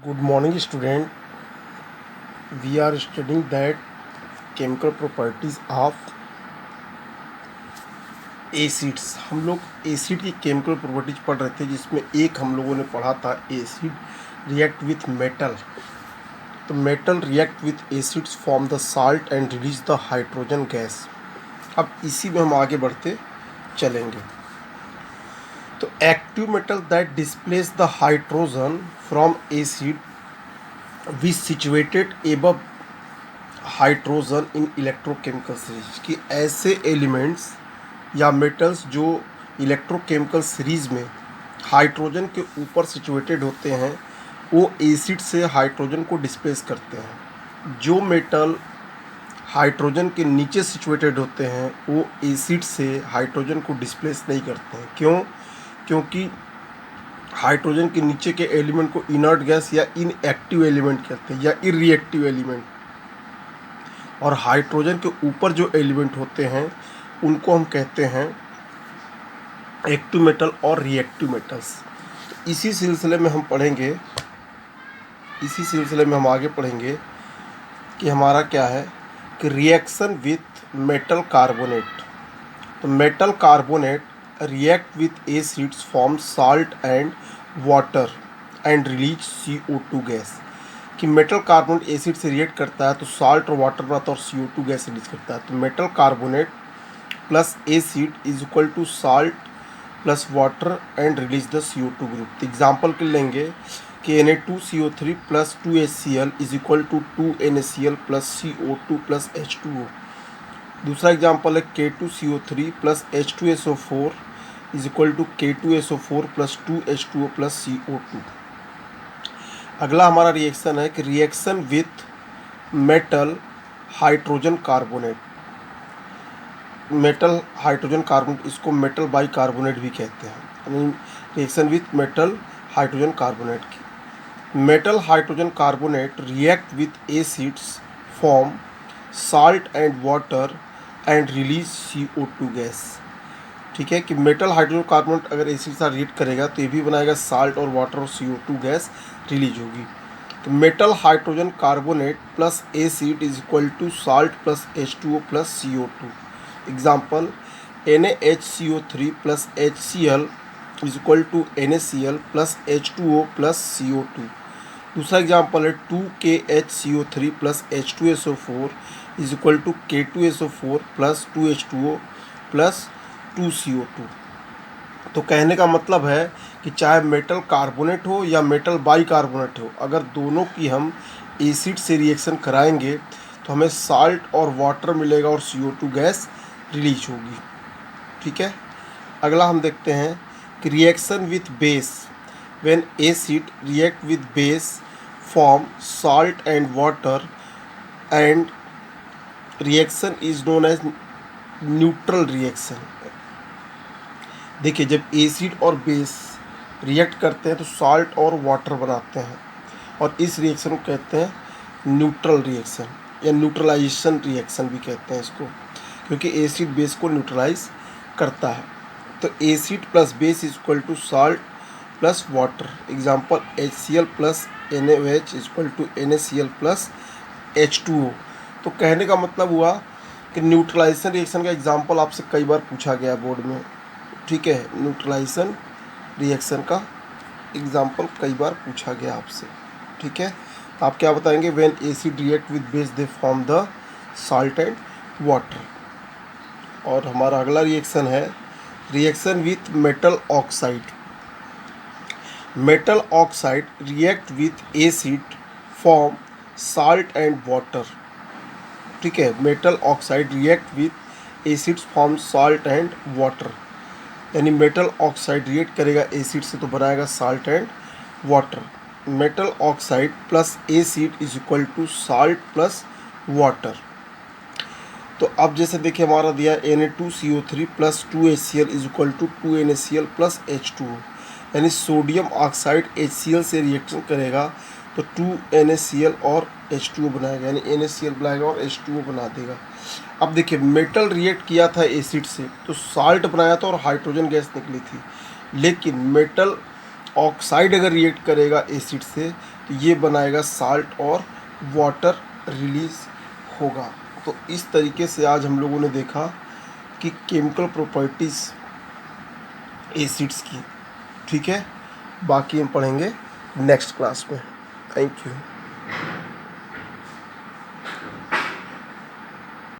Good morning, student. We are studying that chemical properties of acids. हम लोग acid की chemical properties पढ़ रहे थे, जिसमें एक हम लोगों ने पढ़ा था एसिड रिएक्ट विथ मेटल. तो metal react with acids form the salt and release the hydrogen gas. अब इसी में हम आगे बढ़ते चलेंगे. तो active metal that displace the hydrogen from acid which situated above hydrogen in electrochemical series. कि ऐसे एलिमेंट्स या मेटल्स जो इलेक्ट्रोकेमिकल सीरीज में हाइड्रोजन के ऊपर सिचुएटेड होते हैं, वो एसिड से हाइड्रोजन को डिस्प्लेस करते हैं. जो मेटल हाइड्रोजन के नीचे सिचुएटेड होते हैं, वो एसिड से हाइड्रोजन को डिस्प्लेस नहीं करते हैं. क्यों? क्योंकि हाइड्रोजन के नीचे के एलिमेंट को इनर्ट गैस या इनएक्टिव एलिमेंट कहते हैं, या इरिएक्टिव एलिमेंट. और हाइड्रोजन के ऊपर जो एलिमेंट होते हैं, उनको हम कहते हैं एक्टिव मेटल और रिएक्टिव मेटल्स. तो इसी सिलसिले में हम पढ़ेंगे, इसी सिलसिले में हम आगे पढ़ेंगे कि हमारा क्या है कि रिएक्शन विथ मेटल कार्बोनेट. तो metal carbonate react with acids form salt and water and release CO2 gas. कि मेटल कार्बोनेट एसिड से रिएक्ट करता है तो साल्ट और वाटर बनाता है और CO2 गैस रिलीज करता है. तो metal carbonate plus acid is equal to salt plus water and release the CO2 group. तो एग्जाम्पल के लेंगे कि Na2CO3 plus 2HCl is equal to 2NaCl plus CO2 plus H2O. दूसरा एग्जाम्पल है K2CO3 plus H2SO4 is equal to K2SO4 plus 2H2O plus CO2. अगला हमारा reaction है कि reaction with metal hydrogen carbonate. Metal hydrogen carbonate, इसको metal bicarbonate भी कहते हैं. यानी reaction with metal hydrogen carbonate की. Metal hydrogen carbonate react with acids form salt and water and release CO2 gas. ठीक है कि मेटल हाइड्रोजन कार्बोनेट अगर एसिड से रिएक्ट करेगा तो ये भी बनाएगा साल्ट और वाटर और CO2 गैस रिलीज होगी. तो metal hydrogen carbonate plus acid is equal to salt plus H2O plus CO2. Example NaHCO3 plus HCl is equal to NaCl plus H2O plus CO2. दूसरा एग्जाम्पल है 2KHCO3 plus H2SO4 is equal to K2SO4 plus 2H2O plus 2CO2. तो कहने का मतलब है कि चाहे metal carbonate हो या मेटल बाई कार्बोनेट हो, अगर दोनों की हम एसिड से रिएक्शन कराएंगे तो हमें साल्ट और वाटर मिलेगा और CO2 गैस रिलीज होगी. ठीक है. अगला हम देखते हैं कि reaction with base. When acid react with base form salt and water and reaction is known as neutral reaction. देखिए, जब एसिड और बेस रिएक्ट करते हैं तो साल्ट और वाटर बनाते हैं, और इस रिएक्शन को कहते हैं न्यूट्रल रिएक्शन या न्यूट्रलाइजेशन रिएक्शन भी कहते हैं इसको, क्योंकि एसिड बेस को न्यूट्रलाइज करता है. तो acid plus base is equal to salt plus water. Example HCl plus NaOH is equal to NaCl plus H2O. तो कहने का मतलब हुआ कि न्यूट्रलाइजेशन रिएक्शन का एग्जाम्पल आपसे कई बार पूछा गया बोर्ड में. ठीक है, न्यूट्रलाइजेशन रिएक्शन का एग्जाम्पल कई बार पूछा गया आपसे. ठीक है. तो आप क्या बताएंगे? When acid react with base they form the salt and water. और हमारा अगला रिएक्शन है reaction with metal oxide. Metal oxide react with acid form salt and water. ठीक है. Metal oxide react with acids form salt and water. यानी metal oxide react करेगा acid से तो बनाएगा salt and water. Metal oxide plus acid is equal to salt plus water. तो अब जैसे देखिए हमारा दिया Na2CO3 plus 2HCl is equal to 2NaCl plus H2O. यानी सोडियम ऑक्साइड HCl से रिएक्शन करेगा तो 2NaCl और H2O बनाएगा, यानी NaCl बनाएगा और H2O बना देगा. अब देखिए, मेटल रिएक्ट किया था एसिड से तो साल्ट बनाया था और हाइड्रोजन गैस निकली थी. लेकिन मेटल ऑक्साइड अगर रिएक्ट करेगा एसिड से ये बनाएगा साल्ट और वाटर रिलीज होगा। तो इस तरीके से आज हम लोगों ने देखा कि केमिकल प्रॉपर्टीज़ एसिड्स की। ठीक है, बाकी हम पढ़ेंगे नेक्स्ट क्लास में। Thank you.